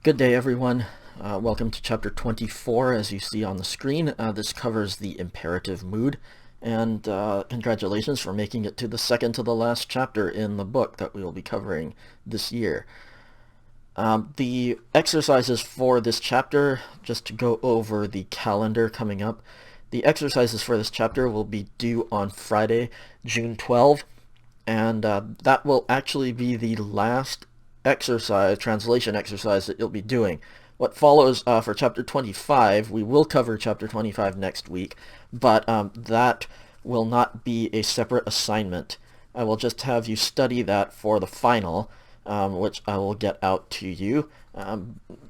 Good day, everyone. Welcome to chapter 24, as you see on the screen. This covers the imperative mood, and congratulations for making it to the second to the last chapter in the book that we will be covering this year. The exercises for this chapter, just to go over the calendar coming up, the exercises for this chapter will be due on Friday, June 12, and that will actually be the last translation exercise that you'll be doing. What follows for chapter 25, we will cover chapter 25 next week, but that will not be a separate assignment. I will just have you study that for the final, which I will get out to you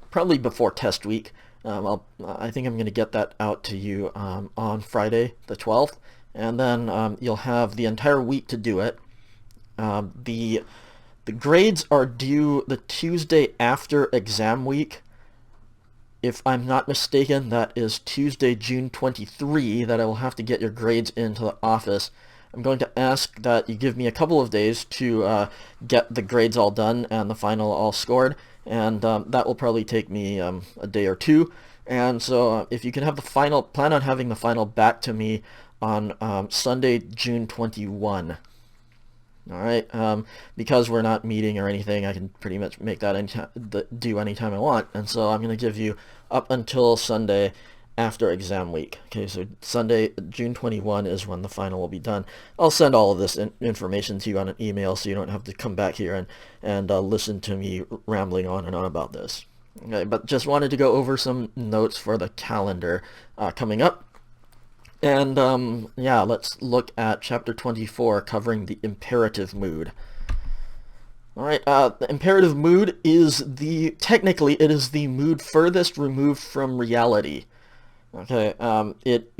probably before test week. I think I'm going to get that out to you on Friday the 12th, and then you'll have the entire week to do it. The grades are due the Tuesday after exam week. If I'm not mistaken, that is Tuesday, June 23, that I will have to get your grades into the office. I'm going to ask that you give me a couple of days to get the grades all done and the final all scored, and that will probably take me a day or two. And so if you can have the final, plan on having the final back to me on Sunday, June 21. All right, because we're not meeting or anything, I can pretty much make that due anytime I want, and so I'm going to give you up until Sunday after exam week. Okay, so Sunday, June 21 is when the final will be done. I'll send all of this information to you on an email, so you don't have to come back here and listen to me rambling on and on about this. Okay, but just wanted to go over some notes for the calendar coming up. And yeah, let's look at chapter 24, covering the imperative mood. All right, the imperative mood is technically it is the mood furthest removed from reality. Okay,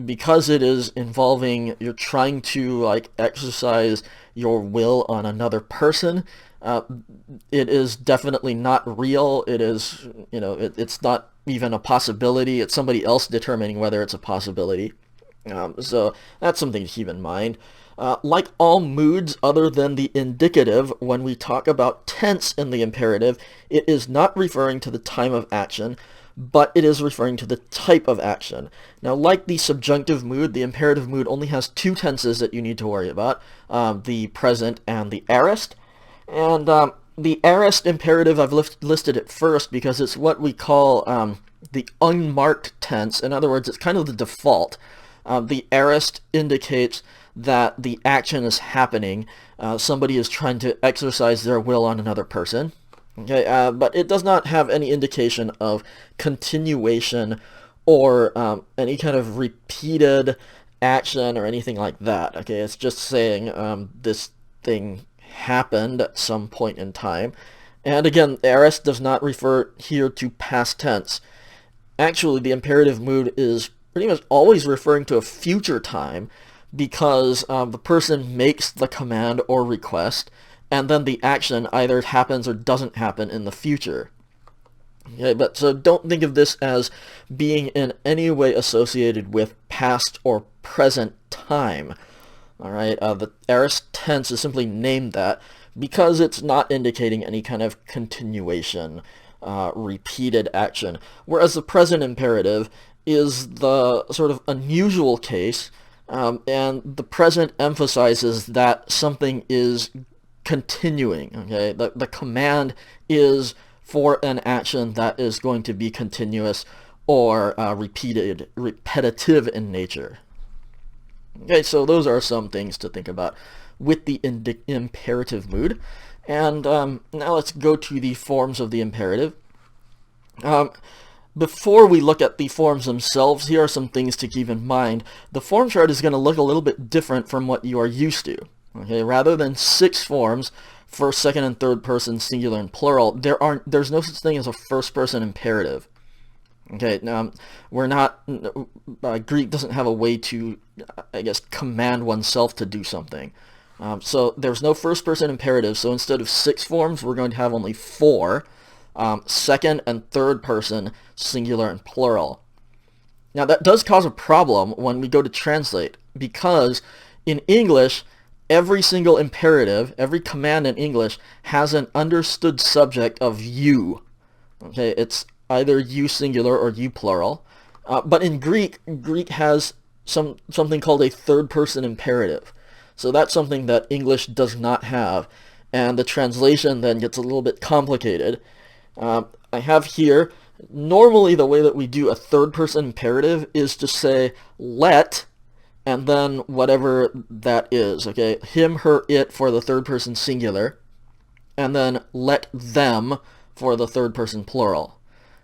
because it is involving, you're trying to exercise your will on another person. It is definitely not real. It is, it's not even a possibility. It's somebody else determining whether it's a possibility. So that's something to keep in mind. Like all moods other than the indicative, when we talk about tense in the imperative, it is not referring to the time of action, but it is referring to the type of action. Now, like the subjunctive mood, the imperative mood only has two tenses that you need to worry about, the present and the aorist. And the aorist imperative, I've listed it first because it's what we call the unmarked tense. In other words, it's kind of the default. The aorist indicates that the action is happening. Somebody is trying to exercise their will on another person. Okay, but it does not have any indication of continuation or any kind of repeated action or anything like that. Okay, it's just saying this thing happened at some point in time. And again, aorist does not refer here to past tense. Actually, the imperative mood is pretty much always referring to a future time because the person makes the command or request, and then the action either happens or doesn't happen in the future. Okay, but so don't think of this as being in any way associated with past or present time. All right, the aorist tense is simply named that because it's not indicating any kind of continuation, repeated action, whereas the present imperative is the sort of unusual case, and the present emphasizes that something is continuing. Okay, the command is for an action that is going to be continuous or repetitive in nature. Okay, so those are some things to think about with the imperative mood. And now let's go to the forms of the imperative. Before we look at the forms themselves, here are some things to keep in mind. The form chart is going to look a little bit different from what you are used to. Okay, rather than 6 forms, first, second, and third person, singular, and plural, there's no such thing as a first person imperative. Okay, now Greek doesn't have a way to, I guess, command oneself to do something. So there's no first person imperative, so instead of 6 forms, we're going to have only 4. Second and third person, singular and plural. Now that does cause a problem when we go to translate, because in English, every single imperative, every command in English has an understood subject of you. Okay, it's either you singular or you plural. But in Greek, Greek has something called a third-person imperative. So that's something that English does not have, and the translation then gets a little bit complicated. I have here, normally the way that we do a third-person imperative is to say let, and then whatever that is, okay? Him, her, it for the third-person singular, and then let them for the third-person plural.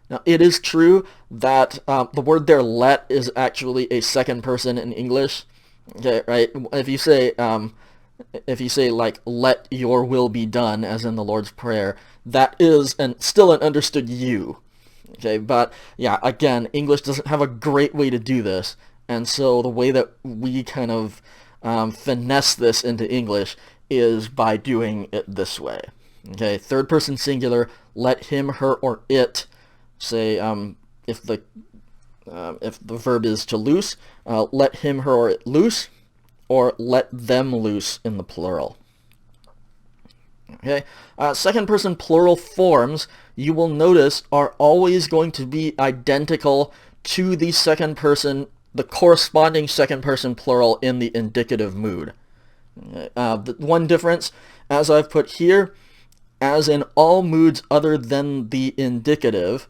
Now, it is true that the word there, let, is actually a second person in English. Okay, right? If you say like, let your will be done, as in the Lord's Prayer, that is still an understood you. Okay, but yeah, again, English doesn't have a great way to do this, and so the way that we kind of finesse this into English is by doing it this way. Okay, third person singular, let him, her, or it. Say if the verb is to loose, let him, her, or it loose, or let them loose in the plural. Okay, second person plural forms, you will notice, are always going to be identical to the corresponding second person plural in the indicative mood. The one difference, as I've put here, as in all moods other than the indicative,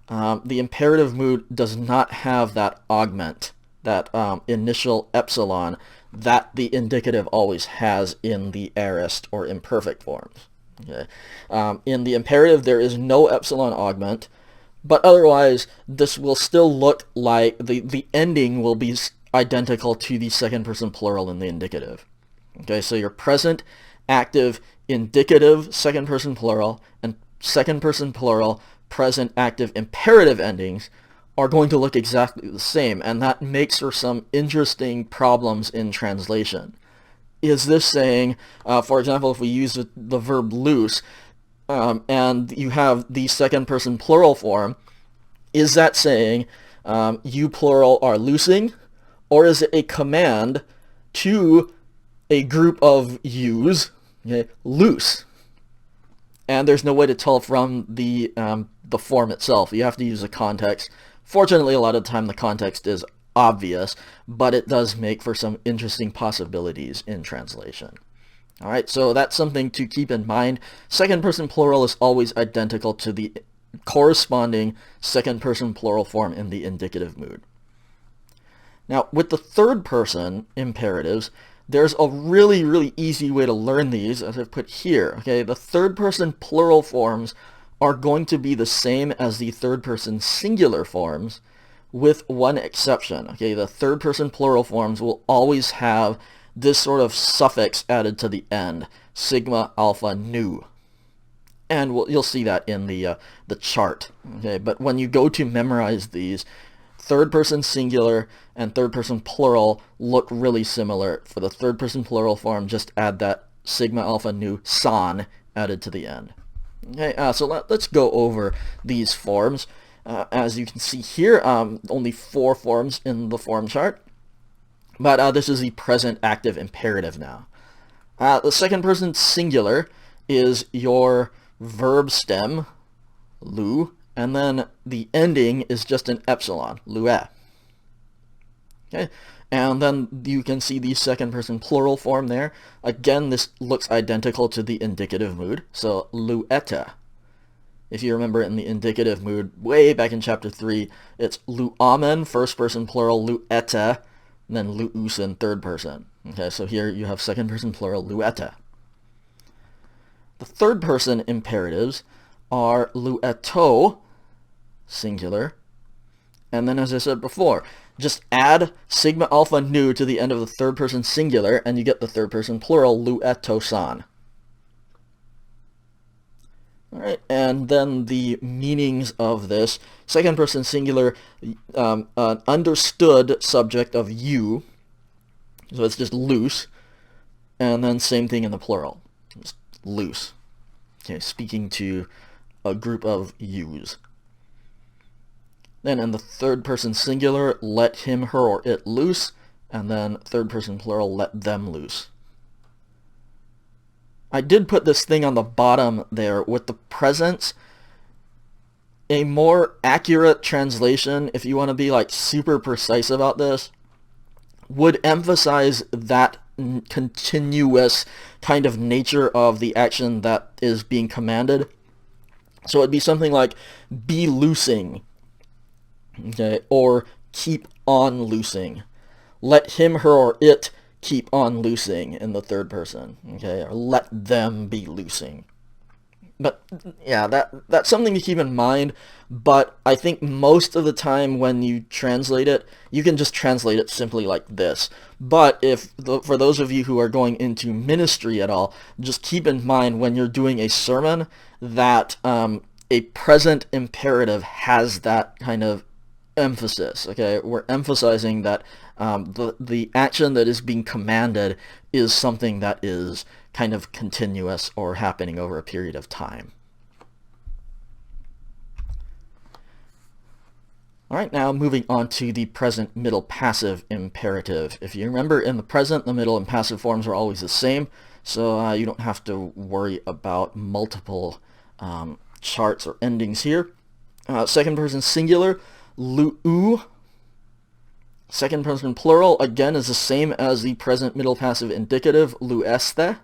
the imperative mood does not have that augment, that initial epsilon, that the indicative always has in the aorist or imperfect forms. Okay? In the imperative, there is no epsilon augment, but otherwise, this will still look like the ending will be identical to the second person plural in the indicative. Okay, so your present, active, indicative, second person plural, and second person plural, present, active, imperative endings are going to look exactly the same, and that makes for some interesting problems in translation. Is this saying, for example, if we use the verb loose, and you have the second person plural form, is that saying you plural are loosing, or is it a command to a group of yous, okay, loose? And there's no way to tell from the form itself. You have to use the context. Fortunately, a lot of the time the context is obvious, but it does make for some interesting possibilities in translation. All right, so that's something to keep in mind. Second person plural is always identical to the corresponding second person plural form in the indicative mood. Now, with the third person imperatives, there's a really, really easy way to learn these, as I've put here. Okay, the third person plural forms are going to be the same as the third person singular forms, with one exception. Okay, the third person plural forms will always have this sort of suffix added to the end, sigma, alpha, nu. And you'll see that in the chart. Okay, but when you go to memorize these, third person singular and third person plural look really similar. For the third person plural form, just add that sigma, alpha, nu, san added to the end. Okay, so let's go over these forms. As you can see here, only 4 forms in the form chart. But this is the present active imperative now. The second person singular is your verb stem, lu, and then the ending is just an epsilon, luet. Okay, and then you can see the second person plural form there. Again, this looks identical to the indicative mood, so lueta. If you remember in the indicative mood, way back in chapter 3, it's luamen, first person plural, lueta, and then luusen, third person. Okay, so here you have second person plural, lueta. The third person imperatives are lueto, singular, and then as I said before, just add sigma alpha nu to the end of the third person singular and you get the third person plural, lueto san. Alright, and then the meanings of this. Second person singular, an understood subject of you, so it's just loose, and then same thing in the plural, just loose. Okay, speaking to a group of yous. Then in the third person singular, let him, her, or it loose, and then third person plural, let them loose. I did put this thing on the bottom there with the presents. A more accurate translation, if you want to be like super precise about this, would emphasize that continuous kind of nature of the action that is being commanded. So it'd be something like be loosing, okay, or keep on loosing. Let him, her, or it keep on loosing in the third person, okay, or let them be loosing. But yeah, that's something to keep in mind. But I think most of the time when you translate it, you can just translate it simply like this. But for those of you who are going into ministry at all, just keep in mind when you're doing a sermon that a present imperative has that kind of emphasis. Okay, we're emphasizing that the action that is being commanded is something that is kind of continuous or happening over a period of time. All right, now moving on to the present middle passive imperative. If you remember, in the present, the middle and passive forms are always the same, so you don't have to worry about multiple charts or endings here. Second person singular, lu. Second person plural, again, is the same as the present middle passive indicative, lueste.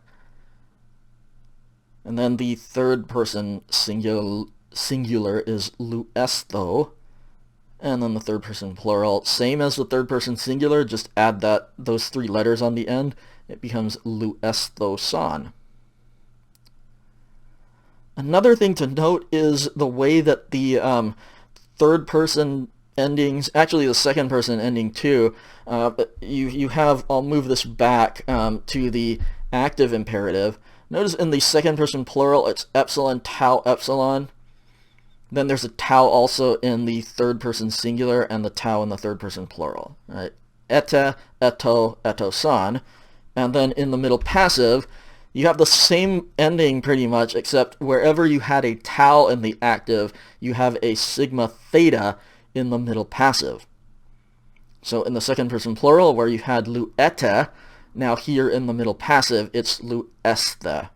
And then the third person singular is luesto. And then the third person plural, same as the third person singular, just add those three letters on the end. It becomes luestosan. Another thing to note is the way that the third person endings, actually the second person ending too, you have, I'll move this back to the active imperative. Notice in the second person plural, it's epsilon, tau, epsilon. Then there's a tau also in the third person singular and the tau in the third person plural. Right? Ete, eto, etosan. And then in the middle passive, you have the same ending pretty much, except wherever you had a tau in the active, you have a sigma theta in the middle passive. So in the second person plural, where you had luete, now here in the middle passive, it's lueste.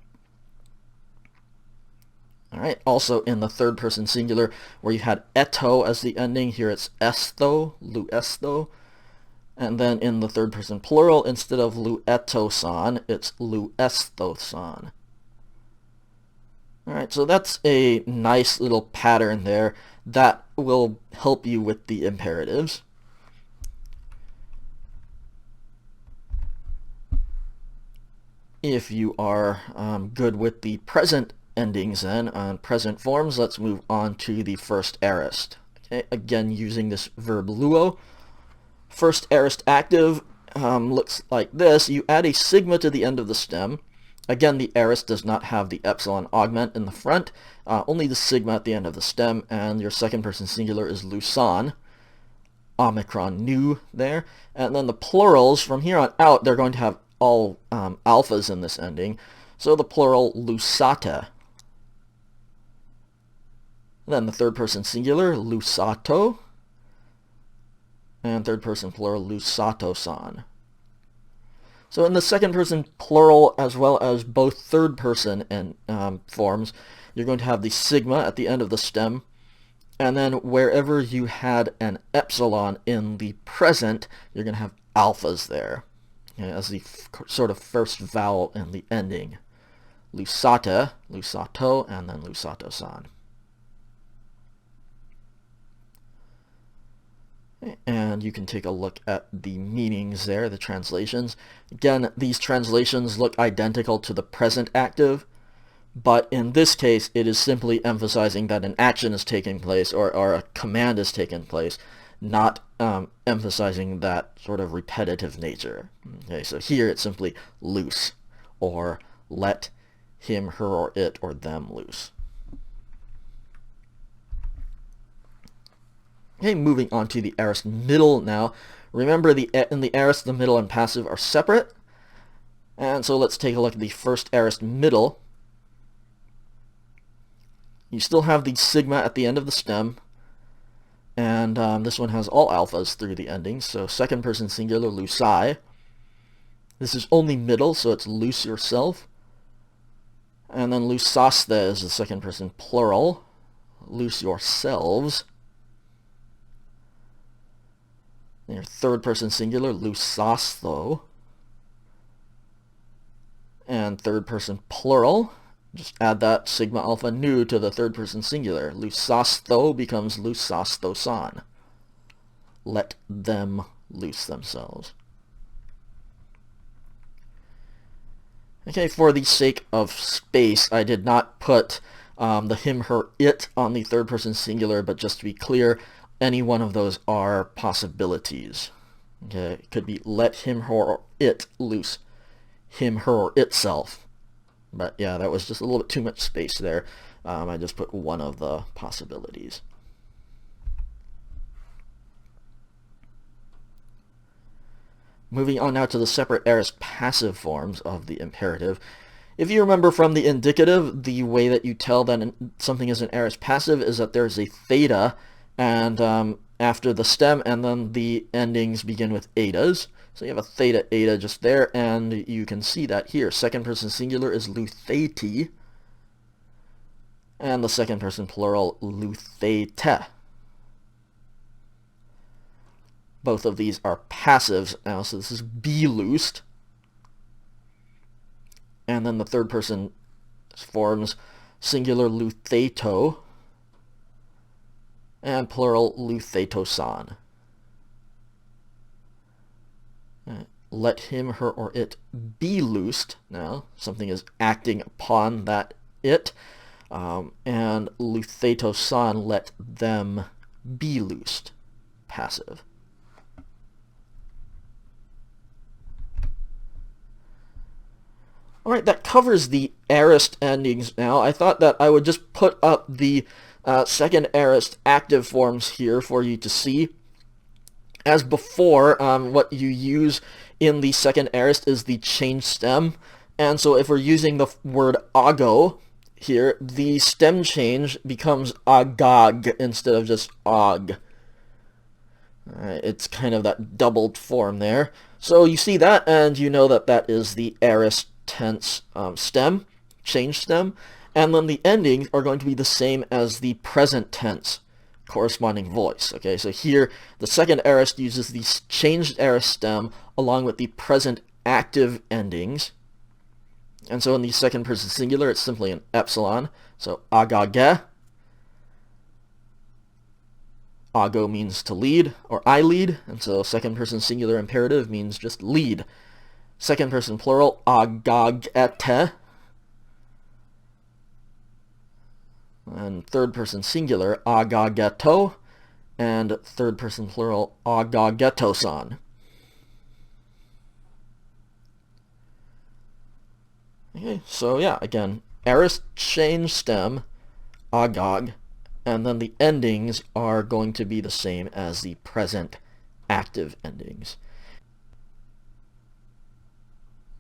All right. Also in the third person singular, where you had eto as the ending, here it's esto, luesto. And then in the third person plural, instead of luetosan, it's luestosan. All right, so that's a nice little pattern there that will help you with the imperatives. If you are good with the present endings then, on present forms, let's move on to the first aorist. Okay, again, using this verb luo. First aorist active looks like this. You add a sigma to the end of the stem. Again, the aorist does not have the epsilon augment in the front, only the sigma at the end of the stem, and your second person singular is lusan. Omicron nu there. And then the plurals, from here on out, they're going to have all alphas in this ending. So the plural lusata. Then the third person singular, lusato. And third person plural, lusato-san. So in the second person plural, as well as both third person and forms, you're going to have the sigma at the end of the stem. And then wherever you had an epsilon in the present, you're going to have alphas there, okay, as the sort of first vowel in the ending. Lusata, lusato, and then lusato-san. And you can take a look at the meanings there, the translations. Again, these translations look identical to the present active, but in this case, it is simply emphasizing that an action is taking place or a command is taking place, not emphasizing that sort of repetitive nature. Okay, so here it's simply loose, or let him, her, or it, or them loose. Okay, moving on to the aorist middle now. Remember, in the aorist, the middle and passive are separate. And so let's take a look at the first aorist middle. You still have the sigma at the end of the stem. And this one has all alphas through the endings. So second person singular, lusai. This is only middle, so it's loose yourself. And then lusaste is the second person plural. loose yourselves. And your third person singular, loosastho. And third person plural, just add that sigma alpha nu to the third person singular. Loosastho becomes loosasthosan. Let them loose themselves. Okay, for the sake of space, I did not put the him, her, it on the third person singular, but just to be clear, any one of those are possibilities. Okay, it could be let him, her, or it loose him, her, or itself. But yeah, that was just a little bit too much space there. I just put one of the possibilities. Moving on now to the separate aorist passive forms of the imperative. If you remember from the indicative, the way that you tell that something is an aorist passive is that there's a theta and after the stem, and then the endings begin with etas. So you have a theta eta just there, and you can see that here. Second person singular is lutheti, and the second person plural luthete. Both of these are passives now, so this is be loosed. And then the third person forms singular lutheto and plural luthetosan. Let him, her, or it be loosed. Now, something is acting upon that it. And luthetosan, let them be loosed. Passive. Alright, that covers the aorist endings now. I thought that I would just put up the second aorist active forms here for you to see. As before, what you use in the second aorist is the change stem. And so if we're using the word ago here, the stem change becomes agog instead of just og. It's kind of that doubled form there. So you see that, and you know that that is the aorist tense stem, change stem, and then the endings are going to be the same as the present tense corresponding voice. Okay, so here the second aorist uses the changed aorist stem along with the present active endings, and so in the second person singular it's simply an epsilon. So agage. Ago means to lead, or I lead, and so second person singular imperative means just lead. Second person plural, agagete. And third person singular, agageto. And third person plural, agagetosan. Okay, so yeah, again, aorist change stem, agog, and then the endings are going to be the same as the present active endings.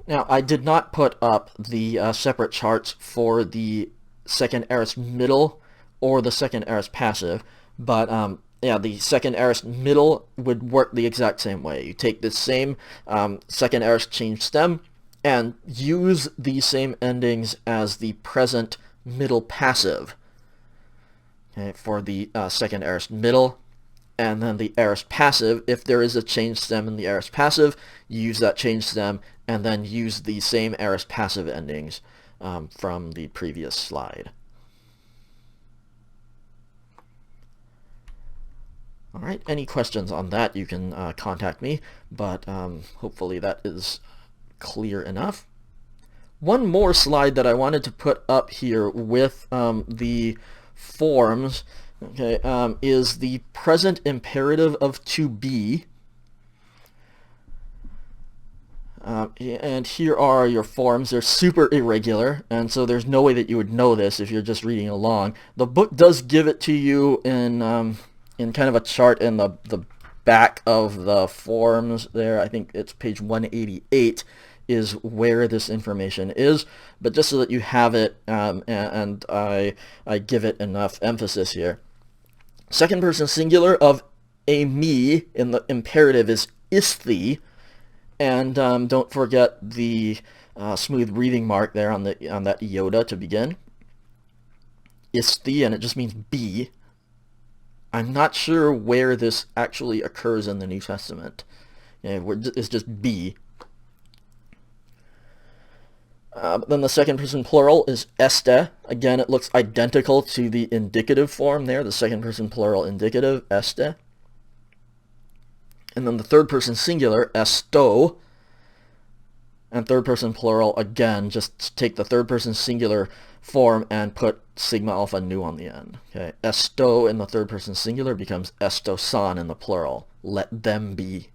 Now, I did not put up the separate charts for the second aorist middle or the second aorist passive, but yeah, the second aorist middle would work the exact same way. You take the same second aorist change stem and use the same endings as the present middle passive. Okay, for the second aorist middle, and then the aorist passive, if there is a change stem in the aorist passive, use that change stem, and then use the same aorist passive endings from the previous slide. Alright, any questions on that, you can contact me, but hopefully that is clear enough. One more slide that I wanted to put up here with the forms, okay, is the present imperative of to be. And here are your forms. They're super irregular, and so there's no way that you would know this if you're just reading along. The book does give it to you in kind of a chart in the back of the forms there. I think it's page 188 is where this information is, but just so that you have it, and I give it enough emphasis here. Second person singular of a me in the imperative is isthi, and don't forget the smooth breathing mark there on that iota to begin. isti, and it just means be. I'm not sure where this actually occurs in the New Testament. It's just be. Then the second person plural is este. Again, it looks identical to the indicative form there, the second person plural indicative, este. And then the third person singular, esto. And third person plural, again, just take the third person singular form and put sigma alpha nu on the end. Okay, esto in the third person singular becomes esto san in the plural. Let them be.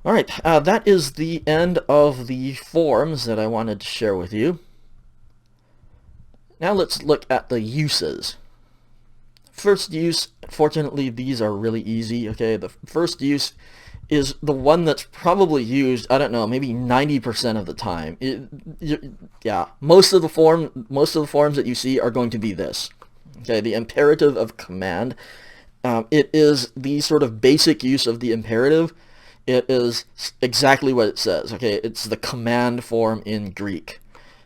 All right, that is the end of the forms that I wanted to share with you. Now let's look at the uses. First use, fortunately, these are really easy, okay? The first use is the one that's probably used, I don't know, maybe 90% of the time. Most of the forms that you see are going to be this. Okay, the imperative of command. It is the sort of basic use of the imperative. It is exactly what it says, okay? It's the command form in Greek.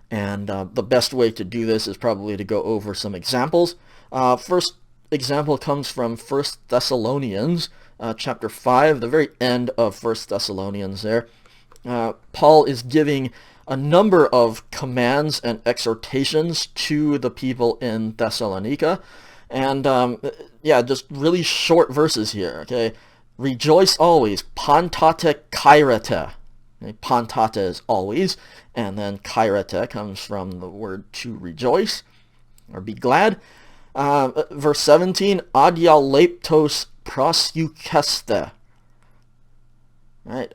And the best way to do this is probably to go over some examples. First example comes from 1 Thessalonians chapter 5, the very end of 1 Thessalonians there. Paul is giving a number of commands and exhortations to the people in Thessalonica. And just really short verses here, okay? Rejoice always, pantate kairete. Okay, pantate is always, and then kairete comes from the word to rejoice, or be glad. Verse 17, adialeptos proseukeste. Right,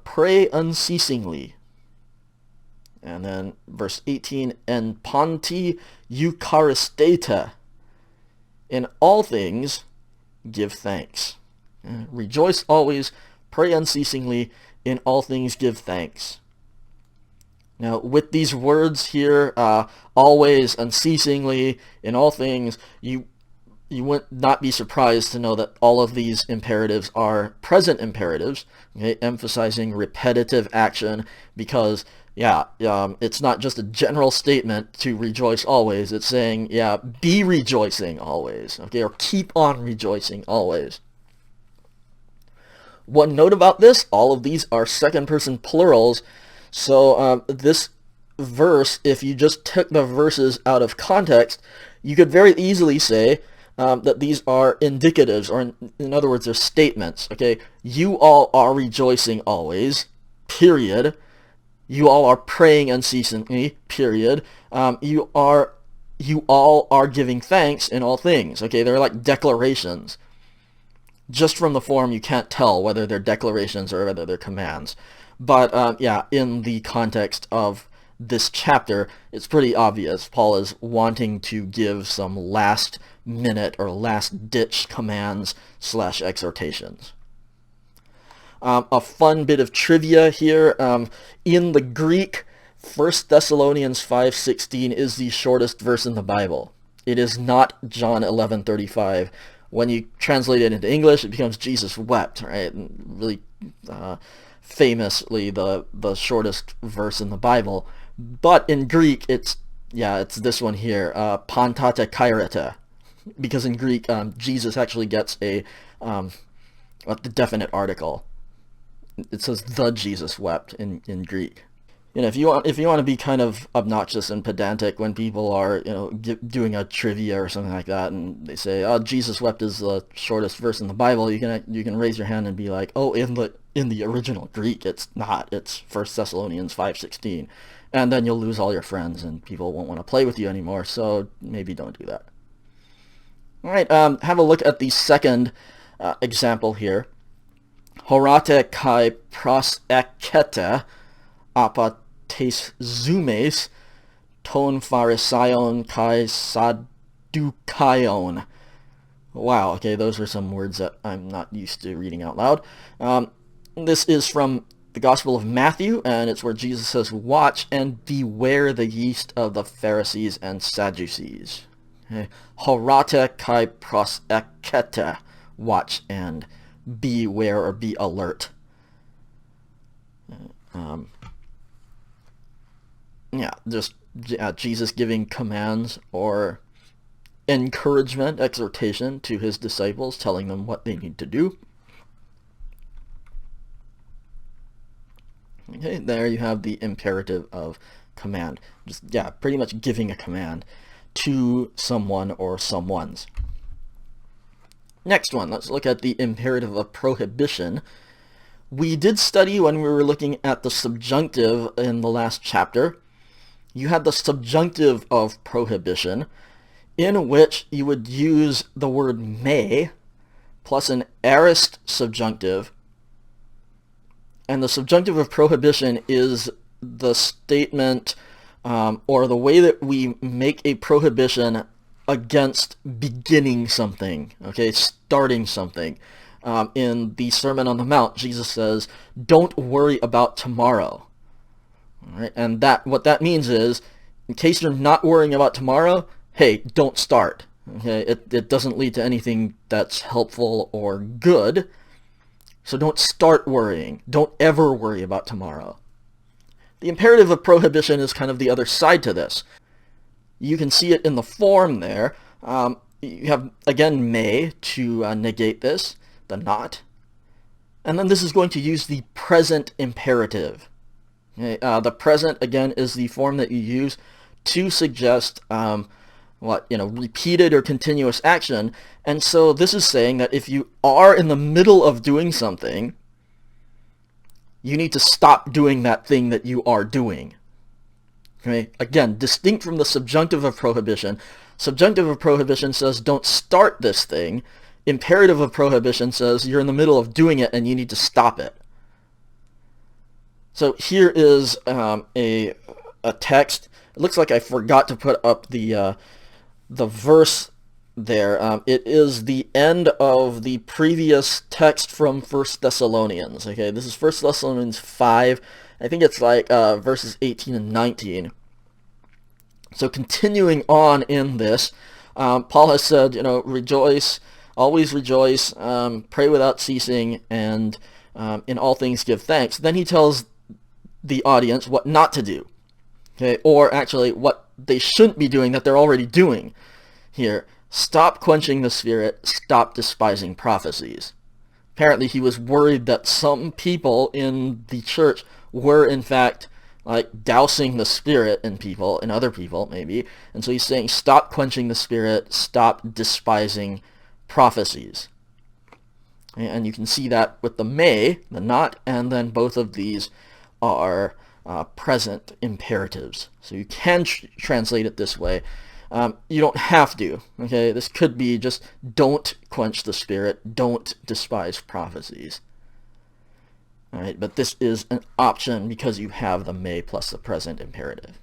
pray unceasingly. And then verse 18, en panti eucharistete. In all things, give thanks. Rejoice always, pray unceasingly, in all things give thanks. Now, with these words here, always, unceasingly, in all things, you would not be surprised to know that all of these imperatives are present imperatives, okay, emphasizing repetitive action, because, it's not just a general statement to rejoice always. It's saying, be rejoicing always, okay, or keep on rejoicing always. One note about this, all of these are second-person plurals, so this verse, if you just took the verses out of context, you could very easily say that these are indicatives, or in other words, they're statements, okay? You all are rejoicing always, period. You all are praying unceasingly, period. You all are giving thanks in all things, okay? They're like declarations. Just from the form, you can't tell whether they're declarations or whether they're commands. But in the context of this chapter, it's pretty obvious. Paul is wanting to give some last-minute or last-ditch commands / exhortations. A fun bit of trivia here. In the Greek, 1 Thessalonians 5:16 is the shortest verse in the Bible. It is not John 11:35. When you translate it into English, it becomes Jesus wept, right? And really famously the shortest verse in the Bible. But in Greek, it's this one here, pantate kairete. Because in Greek, Jesus actually gets a definite article. It says the Jesus wept in Greek. If you want to be kind of obnoxious and pedantic when people are doing a trivia or something like that, and they say, "Oh, Jesus wept" is the shortest verse in the Bible, you can raise your hand and be like, "Oh, in the original Greek, it's not. It's 1 Thessalonians 5:16," and then you'll lose all your friends and people won't want to play with you anymore. So maybe don't do that. All right, have a look at the second example here. Horate kai prosekete apates zumes ton pharisaion kai sadukaion. Wow, okay, those are some words that I'm not used to reading out loud. This is from the Gospel of Matthew, and it's where Jesus says, "Watch and beware the yeast of the Pharisees and Sadducees." Okay. Horate kai prosekete. Watch and beware or be alert. Just Jesus giving commands or encouragement, exhortation to his disciples, telling them what they need to do. Okay, there you have the imperative of command. Just, pretty much giving a command to someone or someones. Next one, let's look at the imperative of prohibition. We did study when we were looking at the subjunctive in the last chapter. You had the subjunctive of prohibition, in which you would use the word may plus an aorist subjunctive. And the subjunctive of prohibition is the statement or the way that we make a prohibition against beginning something, okay, starting something. In the Sermon on the Mount, Jesus says, don't worry about tomorrow. All right? And what that means is, in case you're not worrying about tomorrow, hey, don't start. Okay? It doesn't lead to anything that's helpful or good. So don't start worrying. Don't ever worry about tomorrow. The imperative of prohibition is kind of the other side to this. You can see it in the form there. You have, again, may to negate this, the not. And then this is going to use the present imperative. Okay? The present, again, is the form that you use to suggest repeated or continuous action. And so this is saying that if you are in the middle of doing something, you need to stop doing that thing that you are doing. Okay? Again, distinct from the subjunctive of prohibition. Subjunctive of prohibition says don't start this thing. Imperative of prohibition says you're in the middle of doing it and you need to stop it. So here is a text. It looks like I forgot to put up the verse there. It is the end of the previous text from 1 Thessalonians. Okay, this is 1 Thessalonians 5. I think it's like verses 18 and 19. So continuing on in this, Paul has said, rejoice, always rejoice, pray without ceasing, and in all things give thanks. Then he tells the audience what not to do. Okay, or actually what they shouldn't be doing that they're already doing here. Stop quenching the spirit, stop despising prophecies. Apparently he was worried that some people in the church were in fact like dousing the spirit in people, in other people maybe, and so he's saying stop quenching the spirit, stop despising prophecies. And you can see that with the may, the not, and then both of these are present imperatives. So you can translate it this way. You don't have to. Okay, this could be just don't quench the spirit, don't despise prophecies. All right, but this is an option because you have the may plus the present imperative.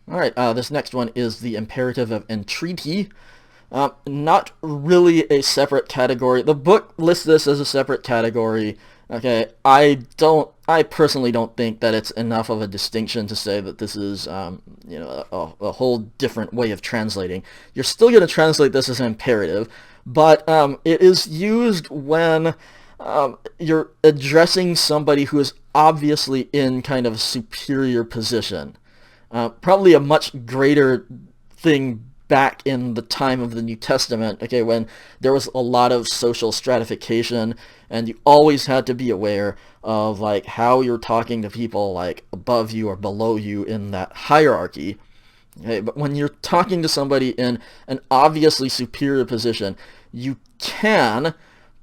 All right, this next one is the imperative of entreaty. Not really a separate category. The book lists this as a separate category. Okay, I personally don't think that it's enough of a distinction to say that this is, a whole different way of translating. You're still going to translate this as an imperative, but it is used when you're addressing somebody who is obviously in kind of a superior position. Probably a much greater thing back in the time of the New Testament, okay, when there was a lot of social stratification, and you always had to be aware of like how you're talking to people like above you or below you in that hierarchy. Okay, but when you're talking to somebody in an obviously superior position, you can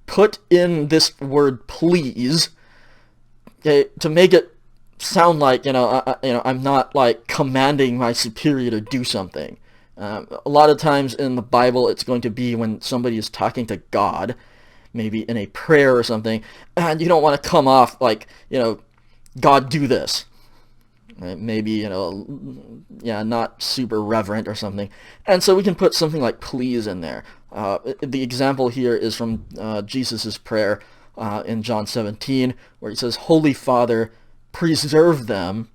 put in this word please, okay, to make it sound like I'm not like commanding my superior to do something. A lot of times in the Bible, it's going to be when somebody is talking to God, maybe in a prayer or something, and you don't want to come off like, God, do this. Maybe, not super reverent or something. And so we can put something like please in there. The example here is from Jesus' prayer in John 17, where he says, Holy Father, preserve them.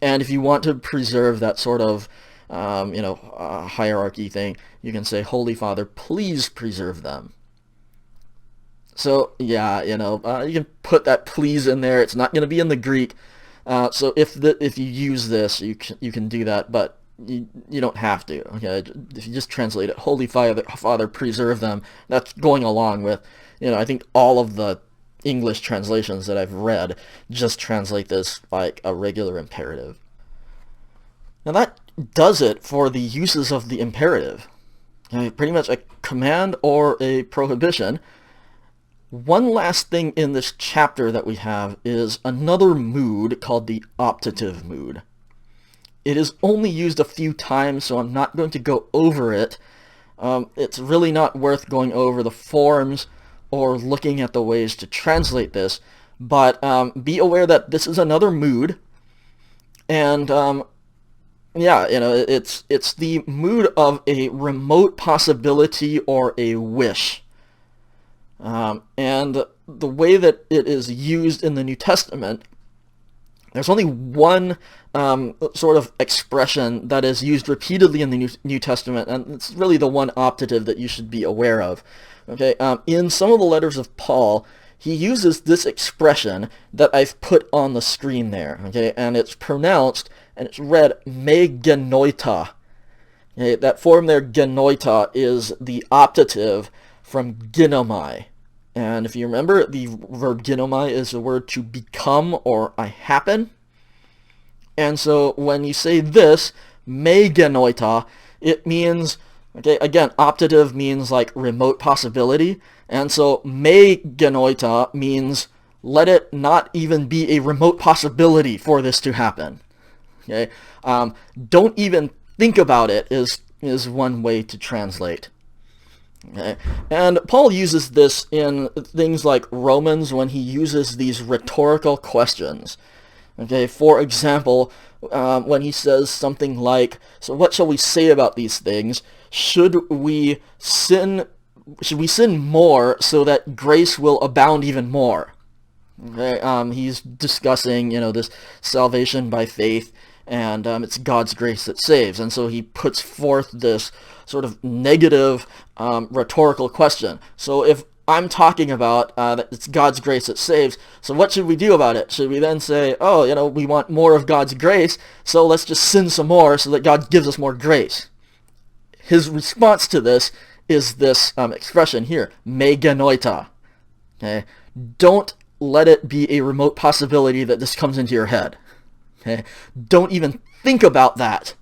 And if you want to preserve that sort of hierarchy thing, you can say, Holy Father, please preserve them. So yeah, you can put that please in there. It's not going to be in the Greek. So if you use this, you can do that, but you don't have to. Okay, if you just translate it, Holy Father, preserve them. That's going along with, I think all of the English translations that I've read just translate this like a regular imperative. Now that does it for the uses of the imperative. Okay, pretty much a command or a prohibition. One last thing in this chapter that we have is another mood called the optative mood. It is only used a few times, so I'm not going to go over it. It's really not worth going over the forms or looking at the ways to translate this, but be aware that this is another mood, and yeah, it's the mood of a remote possibility or a wish. And the way that it is used in the New Testament, there's only one sort of expression that is used repeatedly in the New Testament, and it's really the one optative that you should be aware of. Okay, in some of the letters of Paul, he uses this expression that I've put on the screen there. Okay, and it's pronounced and it's read me genoita. Okay, that form there, genoita, is the optative from ginomai. And if you remember, the verb ginomai is the word to become or I happen. And so when you say this, me genoita, it means, okay, again, optative means like remote possibility. And so me genoita means let it not even be a remote possibility for this to happen. Okay, don't even think about it is one way to translate. Okay. And Paul uses this in things like Romans when he uses these rhetorical questions. Okay, for example, when he says something like, "So what shall we say about these things? Should we sin more so that grace will abound even more?" Okay, he's discussing, this salvation by faith, and it's God's grace that saves. And so he puts forth this sort of negative rhetorical question. So if I'm talking about that it's God's grace that saves, so what should we do about it? Should we then say, oh, we want more of God's grace, so let's just sin some more so that God gives us more grace? His response to this is this expression here, me genoita. Okay? Don't let it be a remote possibility that this comes into your head. Okay? Don't even think about that.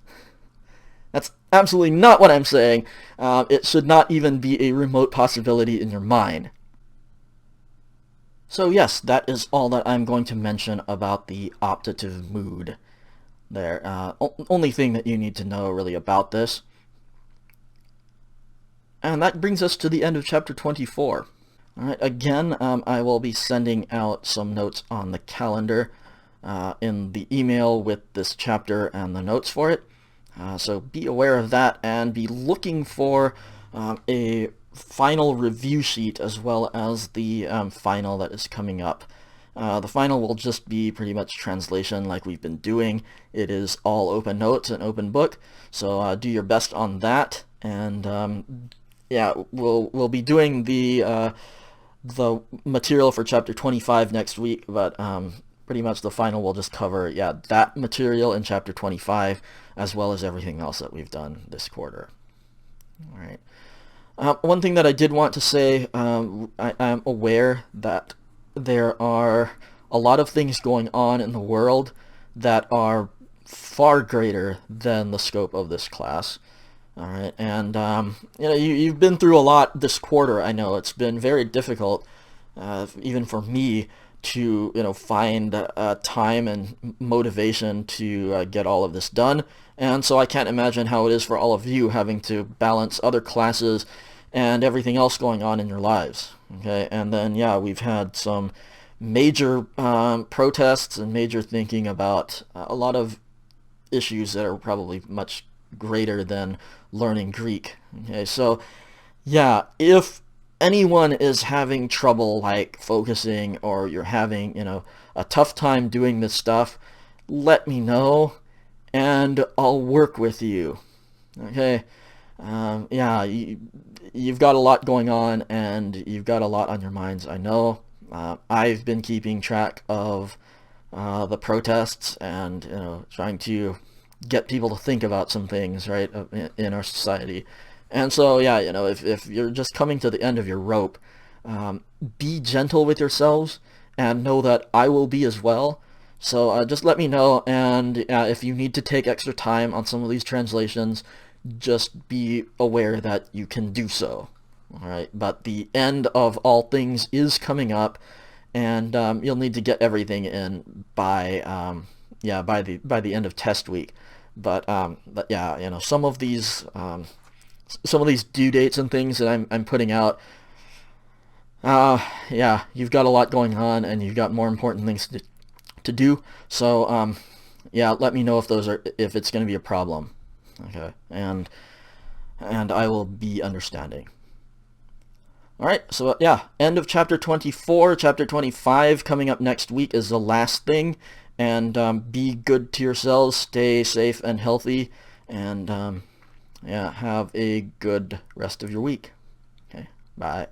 That's absolutely not what I'm saying. It should not even be a remote possibility in your mind. So yes, that is all that I'm going to mention about the optative mood there. Only thing that you need to know really about this. And that brings us to the end of chapter 24. Alright, again, I will be sending out some notes on the calendar in the email with this chapter and the notes for it. So be aware of that and be looking for a final review sheet as well as the final that is coming up. The final will just be pretty much translation like we've been doing. It is all open notes and open book, so do your best on that. And yeah, we'll be doing the material for chapter 25 next week, but pretty much the final will just cover, that material in chapter 25, as well as everything else that we've done this quarter. All right. One thing that I did want to say, I'm aware that there are a lot of things going on in the world that are far greater than the scope of this class. All right, and you've been through a lot this quarter. I know it's been very difficult, even for me, to find time and motivation to get all of this done. And so I can't imagine how it is for all of you having to balance other classes and everything else going on in your lives. Okay, and then we've had some major protests and major thinking about a lot of issues that are probably much greater than learning Greek. Okay, so if anyone is having trouble like focusing, or you're having a tough time doing this stuff, let me know and I'll work with you. Okay, you've got a lot going on, and you've got a lot on your minds, I know. I've been keeping track of the protests and, trying to get people to think about some things, right, in our society. And so, yeah, if you're just coming to the end of your rope, be gentle with yourselves and know that I will be as well. So just let me know, and if you need to take extra time on some of these translations, just be aware that you can do so. All right, but the end of all things is coming up, and you'll need to get everything in by the end of test week. But yeah, some of these due dates and things that I'm putting out. Yeah, you've got a lot going on, and you've got more important things to do. So yeah, let me know if it's going to be a problem. Okay, and I will be understanding. All right, so yeah, end of chapter 24. Chapter 25 coming up next week is the last thing. And be good to yourselves, stay safe and healthy, and yeah, have a good rest of your week. Okay, bye.